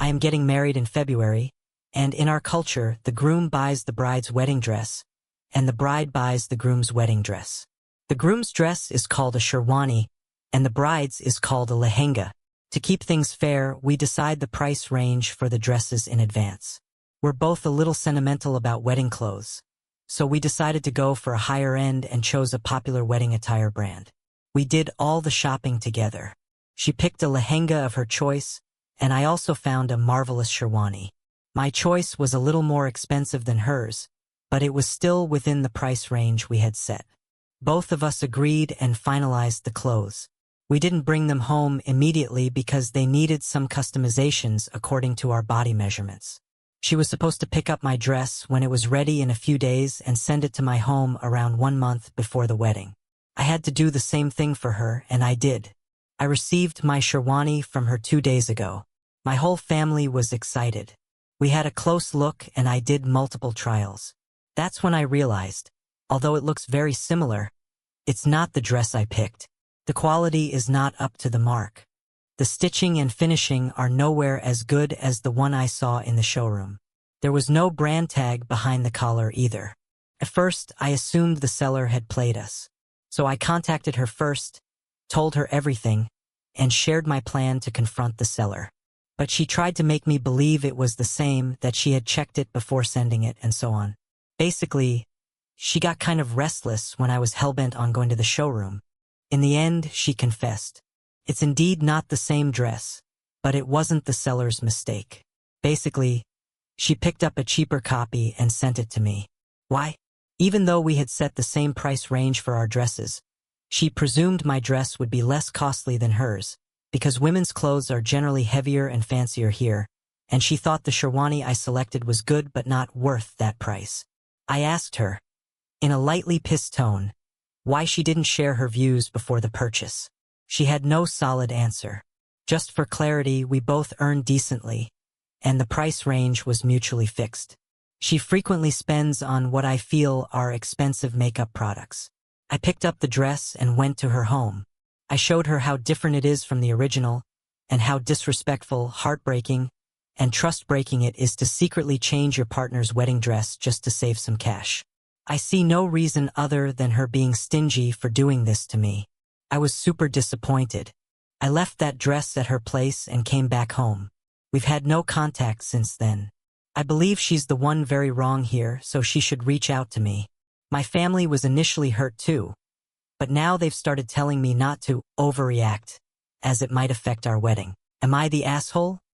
I am getting married in February, and in our culture, the groom buys the bride's wedding dress, and the bride buys the groom's wedding dress. The groom's dress is called a Sherwani, and the bride's is called a lehenga. To keep things fair, we decide the price range for the dresses in advance. We're both a little sentimental about wedding clothes, so we decided to go for a higher end and chose a popular wedding attire brand. We did all the shopping together. She picked a lehenga of her choice, and I also found a marvelous Sherwani. My choice was a little more expensive than hers, but it was still within the price range we had set. Both of us agreed and finalized the clothes. We didn't bring them home immediately because they needed some customizations according to our body measurements. She was supposed to pick up my dress when it was ready in a few days and send it to my home around 1 month before the wedding. I had to do the same thing for her, and I did. I received my Sherwani from her 2 days ago. My whole family was excited. We had a close look and I did multiple trials. That's when I realized, although it looks very similar, it's not the dress I picked. The quality is not up to the mark. The stitching and finishing are nowhere as good as the one I saw in the showroom. There was no brand tag behind the collar either. At first, I assumed the seller had played us. So I contacted her first, told her everything, and shared my plan to confront the seller. But she tried to make me believe it was the same, that she had checked it before sending it, and so on. Basically, she got kind of restless when I was hellbent on going to the showroom. In the end, she confessed. It's indeed not the same dress, but it wasn't the seller's mistake. Basically, she picked up a cheaper copy and sent it to me. Why? Even though we had set the same price range for our dresses, she presumed my dress would be less costly than hers, because women's clothes are generally heavier and fancier here, and she thought the Sherwani I selected was good but not worth that price. I asked her, in a lightly pissed tone, why she didn't share her views before the purchase. She had no solid answer. Just for clarity, we both earned decently, and the price range was mutually fixed. She frequently spends on what I feel are expensive makeup products. I picked up the dress and went to her home. I showed her how different it is from the original, and how disrespectful, heartbreaking, and trust-breaking it is to secretly change your partner's wedding dress just to save some cash. I see no reason other than her being stingy for doing this to me. I was super disappointed. I left that dress at her place and came back home. We've had no contact since then. I believe she's the one very wrong here, so she should reach out to me. My family was initially hurt too, but now they've started telling me not to overreact, as it might affect our wedding. Am I the asshole?